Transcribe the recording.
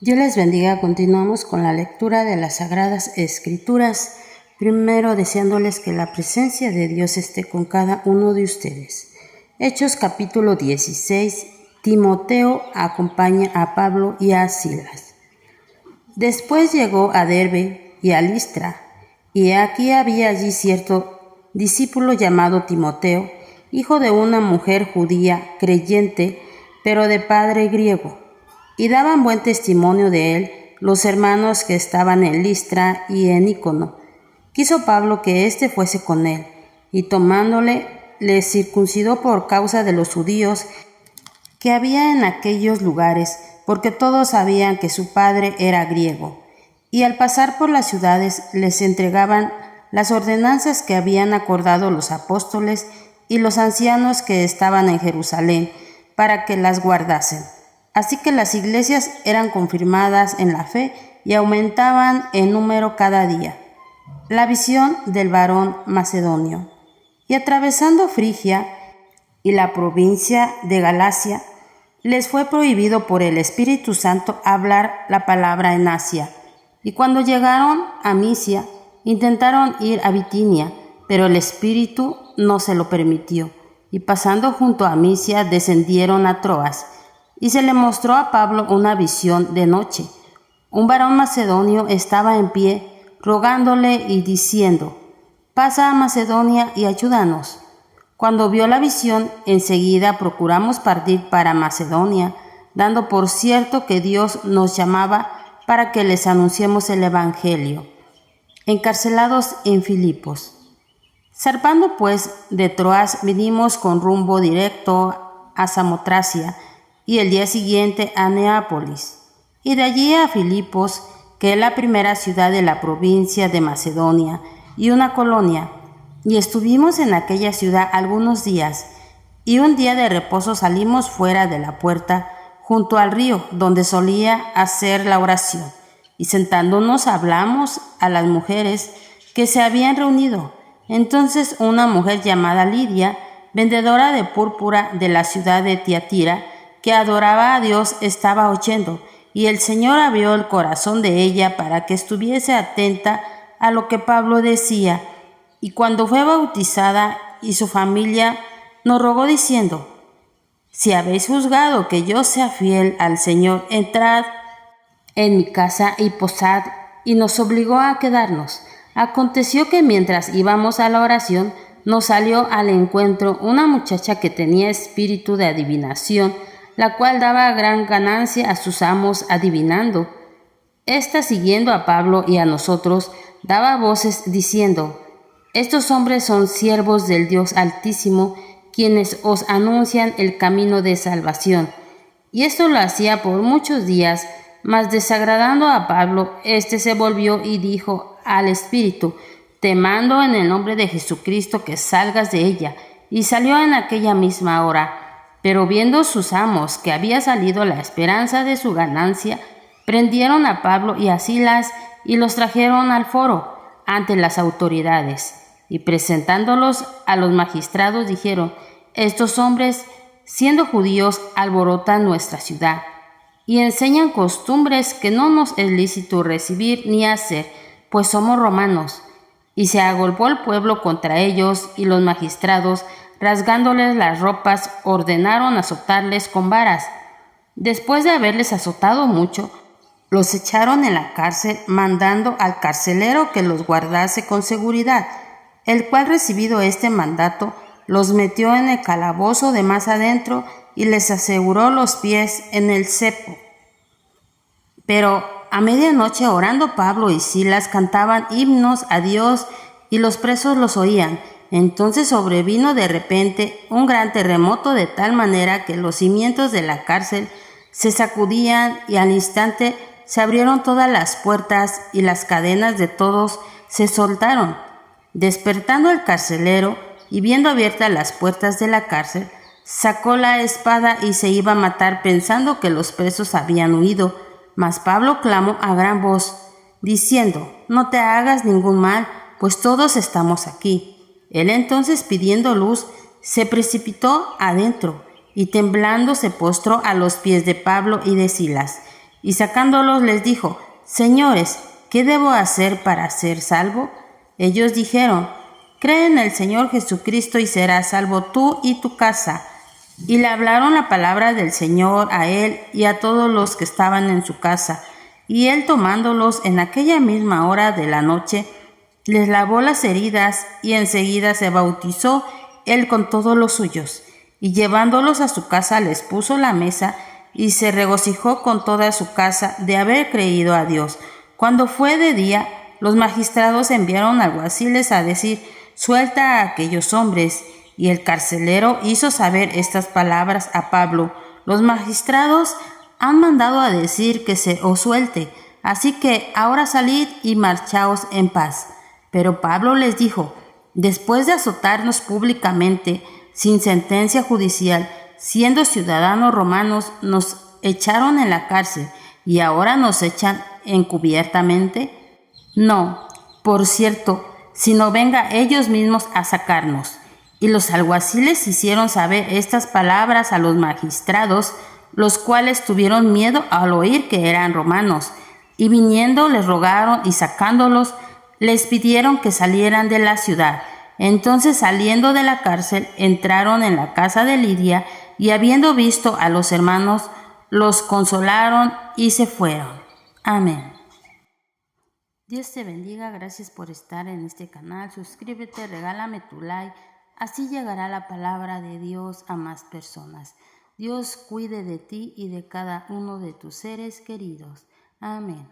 Dios les bendiga. Continuamos con la lectura de las Sagradas Escrituras. Primero deseándoles que la presencia de Dios esté con cada uno de ustedes. Hechos capítulo 16. Timoteo acompaña a Pablo y a Silas. Después llegó a Derbe y a Listra, y aquí había allí cierto discípulo llamado Timoteo, hijo de una mujer judía creyente, pero de padre griego. Y daban buen testimonio de él los hermanos que estaban en Listra y en Icono. Quiso Pablo que éste fuese con él, y tomándole, le circuncidó por causa de los judíos que había en aquellos lugares, porque todos sabían que su padre era griego. Y al pasar por las ciudades les entregaban las ordenanzas que habían acordado los apóstoles y los ancianos que estaban en Jerusalén, para que las guardasen. Así que las iglesias eran confirmadas en la fe y aumentaban en número cada día. La visión del varón macedonio. Y atravesando Frigia y la provincia de Galacia, les fue prohibido por el Espíritu Santo hablar la palabra en Asia. Y cuando llegaron a Misia, intentaron ir a Bitinia, pero el Espíritu no se lo permitió. Y pasando junto a Misia, descendieron a Troas. Y se le mostró a Pablo una visión de noche. Un varón macedonio estaba en pie, rogándole y diciendo: «Pasa a Macedonia y ayúdanos». Cuando vio la visión, enseguida procuramos partir para Macedonia, dando por cierto que Dios nos llamaba para que les anunciemos el Evangelio. Encarcelados en Filipos. Zarpando pues de Troas, vinimos con rumbo directo a Samotracia, y el día siguiente a Neápolis, y de allí a Filipos, que es la primera ciudad de la provincia de Macedonia, y una colonia, y estuvimos en aquella ciudad algunos días, y un día de reposo salimos fuera de la puerta, junto al río, donde solía hacer la oración, y sentándonos hablamos a las mujeres que se habían reunido. Entonces una mujer llamada Lidia, vendedora de púrpura de la ciudad de Tiatira, que adoraba a Dios, estaba oyendo, y el Señor abrió el corazón de ella para que estuviese atenta a lo que Pablo decía. Y cuando fue bautizada y su familia, nos rogó diciendo: «Si habéis juzgado que yo sea fiel al Señor, entrad en mi casa y posad», y nos obligó a quedarnos. Aconteció que mientras íbamos a la oración, nos salió al encuentro una muchacha que tenía espíritu de adivinación, la cual daba gran ganancia a sus amos adivinando. Esta, siguiendo a Pablo y a nosotros, daba voces diciendo: «Estos hombres son siervos del Dios Altísimo, quienes os anuncian el camino de salvación». Y esto lo hacía por muchos días, mas desagradando a Pablo, éste se volvió y dijo al espíritu: «Te mando en el nombre de Jesucristo que salgas de ella». Y salió en aquella misma hora. Pero viendo sus amos que había salido la esperanza de su ganancia, prendieron a Pablo y a Silas y los trajeron al foro ante las autoridades. Y presentándolos a los magistrados dijeron: «Estos hombres, siendo judíos, alborotan nuestra ciudad y enseñan costumbres que no nos es lícito recibir ni hacer, pues somos romanos». Y se agolpó el pueblo contra ellos, y los magistrados, rasgándoles las ropas, ordenaron azotarles con varas. Después de haberles azotado mucho, los echaron en la cárcel, mandando al carcelero que los guardase con seguridad, el cual, recibido este mandato, los metió en el calabozo de más adentro y les aseguró los pies en el cepo. Pero a medianoche, orando, Pablo y Silas cantaban himnos a Dios, y los presos los oían. Entonces sobrevino de repente un gran terremoto, de tal manera que los cimientos de la cárcel se sacudían, y al instante se abrieron todas las puertas y las cadenas de todos se soltaron. Despertando el carcelero y viendo abiertas las puertas de la cárcel, sacó la espada y se iba a matar, pensando que los presos habían huido. Mas Pablo clamó a gran voz, diciendo: «No te hagas ningún mal, pues todos estamos aquí». Él entonces, pidiendo luz, se precipitó adentro, y temblando se postró a los pies de Pablo y de Silas, y sacándolos les dijo: Señores, ¿qué debo hacer para ser salvo? Ellos dijeron: Cree en el Señor Jesucristo y serás salvo tú y tu casa. Y le hablaron la palabra del Señor a él y a todos los que estaban en su casa. Y él, tomándolos en aquella misma hora de la noche, les lavó las heridas y enseguida se bautizó él con todos los suyos. Y llevándolos a su casa les puso la mesa y se regocijó con toda su casa de haber creído a Dios. Cuando fue de día, los magistrados enviaron alguaciles a decir: Suelta a aquellos hombres. Y el carcelero hizo saber estas palabras a Pablo: Los magistrados han mandado a decir que se os suelte, así que ahora salid y marchaos en paz. Pero Pablo les dijo: Después de azotarnos públicamente, sin sentencia judicial, siendo ciudadanos romanos, nos echaron en la cárcel y ahora nos echan encubiertamente. No, por cierto, sino venga ellos mismos a sacarnos. Y los alguaciles hicieron saber estas palabras a los magistrados, los cuales tuvieron miedo al oír que eran romanos, y viniendo les rogaron y sacándolos, les pidieron que salieran de la ciudad. Entonces, saliendo de la cárcel, entraron en la casa de Lidia, y habiendo visto a los hermanos, los consolaron y se fueron. Amén. Dios te bendiga, gracias por estar en este canal. Suscríbete, regálame tu like, así llegará la palabra de Dios a más personas. Dios cuide de ti y de cada uno de tus seres queridos. Amén.